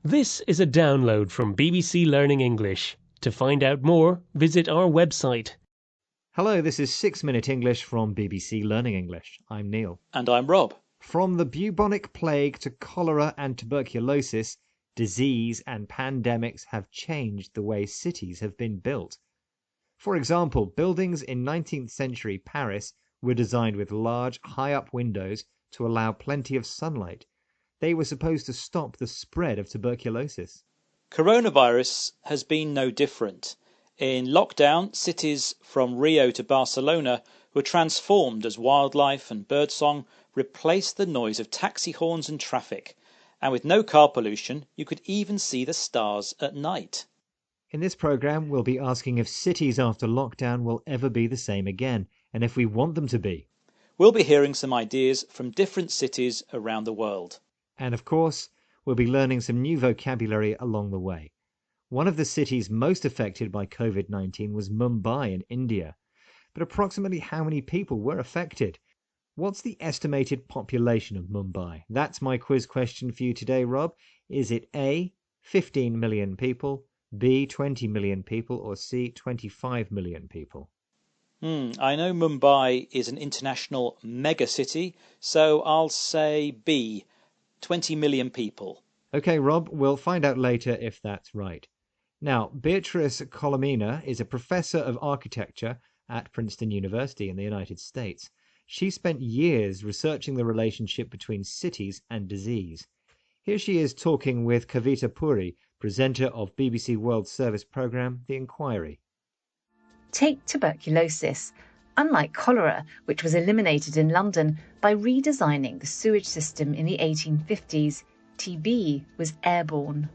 This is a download from BBC Learning English. To find out more, visit our website. Hello, this is 6 Minute English from BBC Learning English. I'm Neil. And I'm Rob. From the bubonic plague to cholera and tuberculosis, disease and pandemics have changed the way cities have been built. For example, buildings in 19th century Paris were designed with large, high-up windows to allow plenty of sunlight. They were supposed to stop the spread of tuberculosis. Coronavirus has been no different. In lockdown, cities from Rio to Barcelona were transformed as wildlife and birdsong replaced the noise of taxi horns and traffic. And with no car pollution, you could even see the stars at night. In this programme, we'll be asking if cities after lockdown will ever be the same again, and if we want them to be. We'll be hearing some ideas from different cities around the world. And of course, we'll be learning some new vocabulary along the way. One of the cities most affected by Covid-19 was Mumbai in India. But approximately how many people were affected? What's the estimated population of Mumbai? That's my quiz question for you today, Rob. Is it A, 15 million people, B, 20 million people, or C, 25 million people? I know Mumbai is an international megacity, so I'll say B, 20 million people. Okay, Rob, we'll find out later if that's right. Now, Beatrice Colomina is a professor of architecture at Princeton University in the United States. She spent years researching the relationship between cities and disease. Here she is talking with Kavita Puri, presenter of BBC World Service programme The Inquiry. Take tuberculosis. Unlike cholera, which was eliminated in London by redesigning the sewage system in the 1850s, TB was airborne.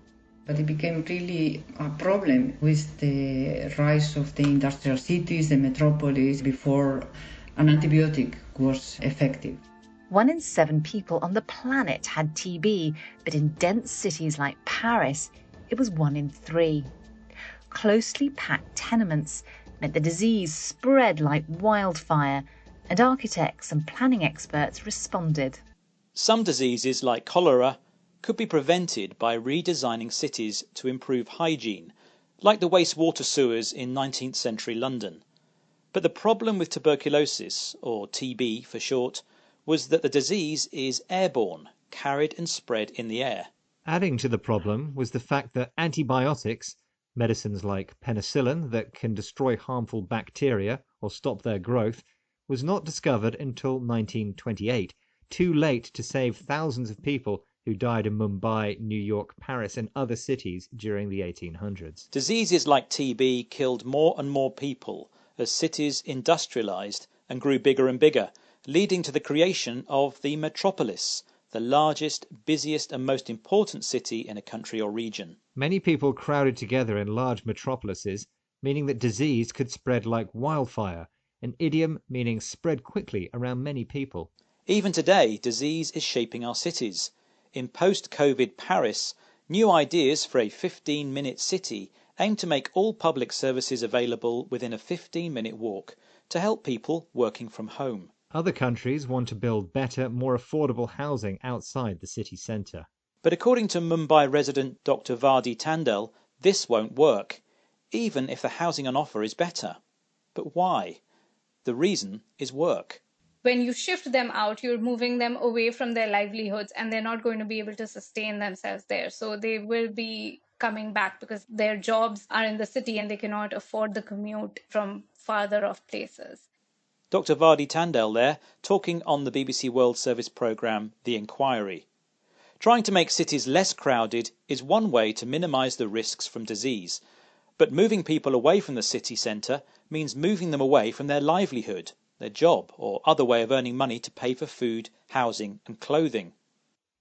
But it became really a problem with the rise of the industrial cities, the metropolis, before an antibiotic was effective. 1 in 7 people on the planet had TB, but in dense cities like Paris, it was 1 in 3. Closely packed tenements meant the disease spread like wildfire, and architects and planning experts responded. Some diseases, like cholera, could be prevented by redesigning cities to improve hygiene, like the wastewater sewers in 19th century London. But the problem with tuberculosis, or TB for short, was that the disease is airborne, carried and spread in the air. Adding to the problem was the fact that antibiotics, medicines like penicillin that can destroy harmful bacteria or stop their growth, was not discovered until 1928, too late to save thousands of people who died in Mumbai, New York, Paris and other cities during the 1800s. Diseases like TB killed more and more people as cities industrialized and grew bigger and bigger, leading to the creation of the metropolis, the largest, busiest and most important city in a country or region. Many people crowded together in large metropolises, meaning that disease could spread like wildfire, an idiom meaning spread quickly around many people. Even today, disease is shaping our cities. In post-COVID Paris, new ideas for a 15-minute city aim to make all public services available within a 15-minute walk to help people working from home. Other countries want to build better, more affordable housing outside the city centre. But according to Mumbai resident Dr. Vardi Tandel, this won't work, even if the housing on offer is better. But why? The reason is work. When you shift them out, you're moving them away from their livelihoods and they're not going to be able to sustain themselves there. So they will be coming back because their jobs are in the city and they cannot afford the commute from farther off places. Dr. Vardi Tandel there, talking on the BBC World Service programme The Inquiry. Trying to make cities less crowded is one way to minimise the risks from disease, but moving people away from the city centre means moving them away from their livelihood, their job or other way of earning money to pay for food, housing and clothing.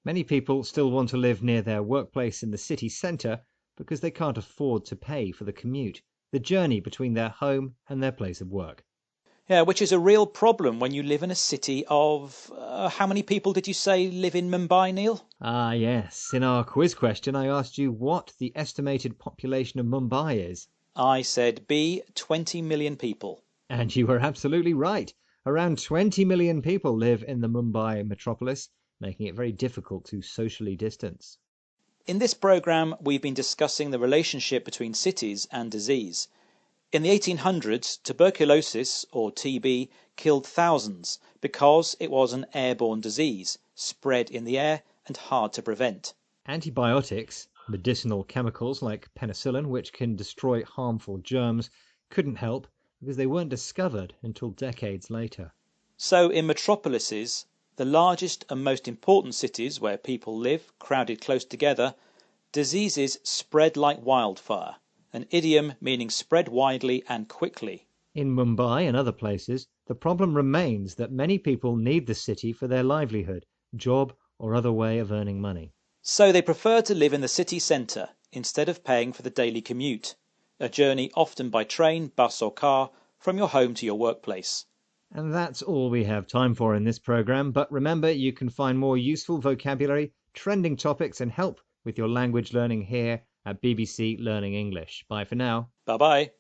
Many people still want to live near their workplace in the city centre because they can't afford to pay for the commute, the journey between their home and their place of work. Yeah, which is a real problem when you live in a city of... how many people did you say live in Mumbai, Neil? Ah, yes. In our quiz question, I asked you what the estimated population of Mumbai is. I said B, 20 million people. And you were absolutely right. Around 20 million people live in the Mumbai metropolis, making it very difficult to socially distance. In this programme, we've been discussing the relationship between cities and disease. In the 1800s, tuberculosis, or TB, killed thousands because it was an airborne disease, spread in the air and hard to prevent. Antibiotics, medicinal chemicals like penicillin, which can destroy harmful germs, couldn't help because they weren't discovered until decades later. So in metropolises, the largest and most important cities where people live, crowded close together, diseases spread like wildfire, an idiom meaning spread widely and quickly. In Mumbai and other places, the problem remains that many people need the city for their livelihood, job, or other way of earning money. So they prefer to live in the city centre instead of paying for the daily commute, a journey often by train, bus or car from your home to your workplace. And that's all we have time for in this programme, but remember you can find more useful vocabulary, trending topics and help with your language learning here at BBC Learning English. Bye for now. Bye-bye.